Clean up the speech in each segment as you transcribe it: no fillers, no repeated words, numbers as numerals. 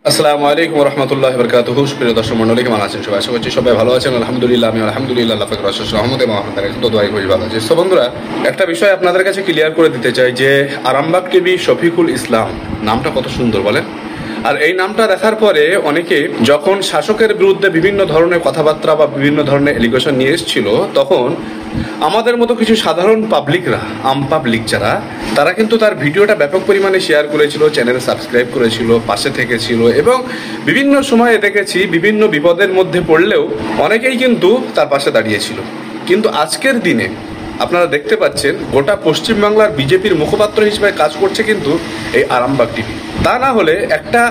আসসালামু আলাইকুম রহমতুল্লাহ বরকাতুহু। প্রিয় দর্শক মন্ডলী, কেমন আছেন সবাই? আশা করছি সবাই ভালো আছেন। আলহামদুলিল্লাহ, আমি আলহামদুলিল্লাহ আল্লাহ পাকের অশেষ রহমতে তো দোয়াই খুবই ভালো আছে। তো বন্ধুরা, একটা বিষয় আপনাদের কাছে ক্লিয়ার করে দিতে চাই যে আরামবাগ টিভি শফিকুল ইসলাম নামটা কত সুন্দর বলেন। আর এই নামটা দেখার পরে অনেকে যখন শাসকের বিরুদ্ধে বিভিন্ন ধরনের কথাবার্তা বা বিভিন্ন ধরনের এলিগেশন নিয়ে এসেছিল, তখন আমাদের মতো কিছু সাধারণ পাবলিকরা, পাবলিক যারা, তারা কিন্তু তার ভিডিওটা ব্যাপক পরিমাণে শেয়ার করেছিল, চ্যানেল সাবস্ক্রাইব করেছিল, পাশে থেকেছিল এবং বিভিন্ন সময়ে দেখেছি বিভিন্ন বিপদের মধ্যে পড়লেও অনেকেই কিন্তু তার পাশে দাঁড়িয়েছিল। কিন্তু আজকের দিনে আপনারা দেখতে পাচ্ছেন গোটা পশ্চিমবাংলার বিজেপির মুখপাত্র হিসেবে কাজ করছে কিন্তু এই আরামবাগ টিভি। তা না হলে একটা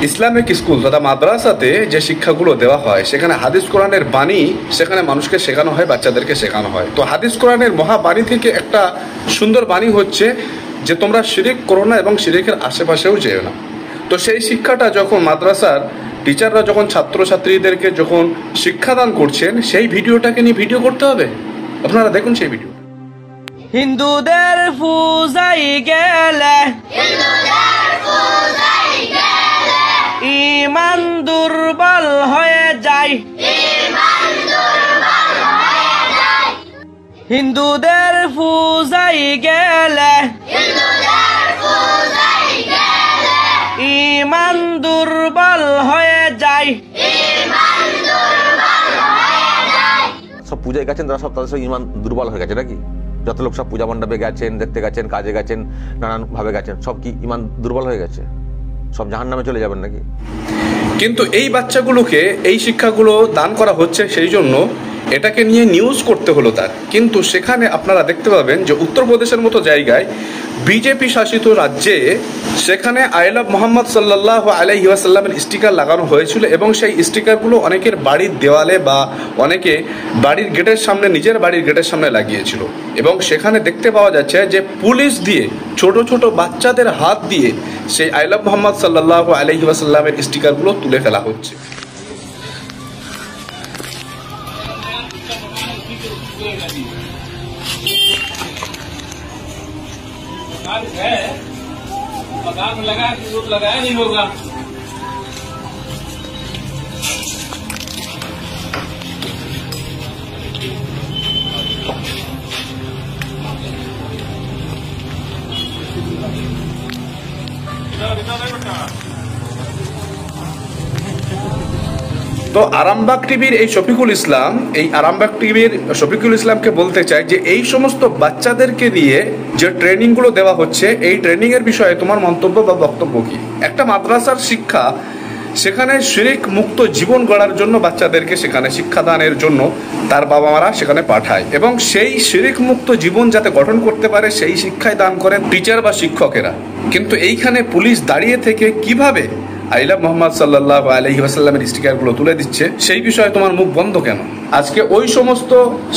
ইসলামিক স্কুল তথা মাদ্রাসাতে যে শিক্ষাগুলো দেওয়া হয়, সেখানে হাদিস কোরআনের বাণী সেখানে মানুষকে শেখানো হয়, বাচ্চাদেরকে শেখানো হয়। তো হাদিস কোরআনের মহাবাণী থেকে একটা সুন্দর বাণী হচ্ছে যে তোমরা শিরিক করো না এবং শিরিকের আশেপাশেও যেও না। তো সেই শিক্ষাটা যখন মাদ্রাসার টিচাররা যখন ছাত্রছাত্রীদেরকে যখন শিক্ষাদান করছেন, সেই ভিডিওটাকে নিয়ে ভিডিও করতে হবে। আপনারা দেখুন সেই ভিডিও। হিন্দুদের পূজাই গেলে ইমান দুর্বল হয়ে যায়, হিন্দুদের পূজাই গেলে ইমান দুর্বল হয়ে যায়। সব পূজায় গেছেন তারা, সব তাদের সব ইমান দুর্বল হয়ে গেছে নাকি? যত লোক সব পূজা মণ্ডপে গেছেন, দেখতে গেছেন, কাজে গেছেন, নানানভাবে গেছেন, সব কি ইমান দুর্বল হয়ে গেছে? সব জাহান্নামে চলে যাবেন নাকি? কিন্তু এই বাচ্চাগুলোকে এই শিক্ষাগুলো দান করা হচ্ছে, সেই জন্য এটাকে নিয়ে নিউজ করতে হলো তার। কিন্তু সেখানে আপনারা দেখতে পাবেন যে উত্তরপ্রদেশের মতো জায়গায়, বিজেপি শাসিত রাজ্যে, সেখানে আই লাভ মোহাম্মদ সাল্লাল্লাহু আলাইহি ওয়াসাল্লামের স্টিকার লাগানো হয়েছিল এবং সেই স্টিকারগুলো অনেকের বাড়ির দেওয়ালে বা অনেকে বাড়ির গেটের সামনে, নিজের বাড়ির গেটের সামনে লাগিয়েছিল। এবং সেখানে দেখতে পাওয়া যাচ্ছে যে পুলিশ দিয়ে ছোট ছোট বাচ্চাদের হাত দিয়ে সেই আই লাভ মোহাম্মদ সাল্লাল্লাহু আলাইহি ওয়াসাল্লামের স্টিকারগুলো তুলে ফেলা হচ্ছে। पगार में लगा कि वो लगाया नहीं होगा। তো আরামবাগ টিভির এই শফিকুল ইসলাম, এই আরামবাগ টিভির শফিকুল ইসলামকে বলতে চাই যে এই সমস্ত বাচ্চাদেরকে দিয়ে যে ট্রেনিংগুলো দেওয়া হচ্ছে, এই ট্রেনিং এর বিষয়ে তোমার মন্তব্য বা বক্তব্য কি? একটা মাদ্রাসার শিক্ষা, সেখানে শিরিক মুক্ত জীবন গড়ার জন্য বাচ্চাদেরকে সেখানে শিক্ষাদানের জন্য তার বাবা মারা সেখানে পাঠায় এবং সেই শিরিক মুক্ত জীবন যাতে গঠন করতে পারে সেই শিক্ষায় দান করেন টিচার বা শিক্ষকেরা। কিন্তু এইখানে পুলিশ দাঁড়িয়ে থেকে কিভাবে আই লাভ মোহাম্মদ সাল্লাল্লাহু আলাইহি ওয়াসাল্লামের স্টিকারগুলো তুলে দিচ্ছে, সেই বিষয়ে তোমার মুখ বন্ধ কেন? আজকে ওই সমস্ত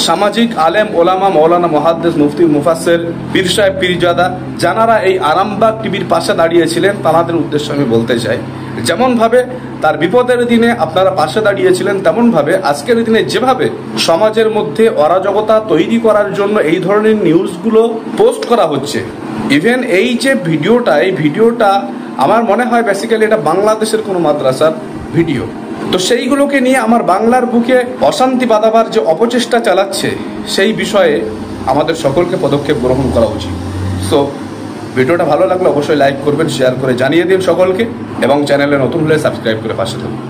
সামাজিক আলেম, ওলামা, মৌলানা, মুহাদ্দিস, মুফতি, মুফাসসির, পীর সাহেব, পীরজাদা, যারা এই আরামবাগ টিভির পাশে দাঁড়িয়েছিলেন, তাদের উদ্দেশ্যে আমি বলতে চাই, যেমন ভাবে তার বিপদের দিনে আপনারা পাশে দাঁড়িয়েছিলেন, তেমন ভাবে আজকের দিনে যেভাবে সমাজের মধ্যে অরাজকতা তৈরি করার জন্য এই ধরনের নিউজগুলো পোস্ট করা হচ্ছে, ইভেন এই যে ভিডিওটা, এই ভিডিওটা আমার মনে হয় বেসিক্যালি এটা বাংলাদেশের কোনো মাদ্রাসার ভিডিও। তো সেইগুলোকে নিয়ে আমার বাংলার বুকে অশান্তি বাঁধাবার যে অপচেষ্টা চালাচ্ছে, সেই বিষয়ে আমাদের সকলকে পদক্ষেপ গ্রহণ করা উচিত। সো ভিডিওটা ভালো লাগলে অবশ্যই লাইক করবেন, শেয়ার করে জানিয়ে দিন সকলকে এবং চ্যানেলে নতুন হলে সাবস্ক্রাইব করে পাশে থাকুন।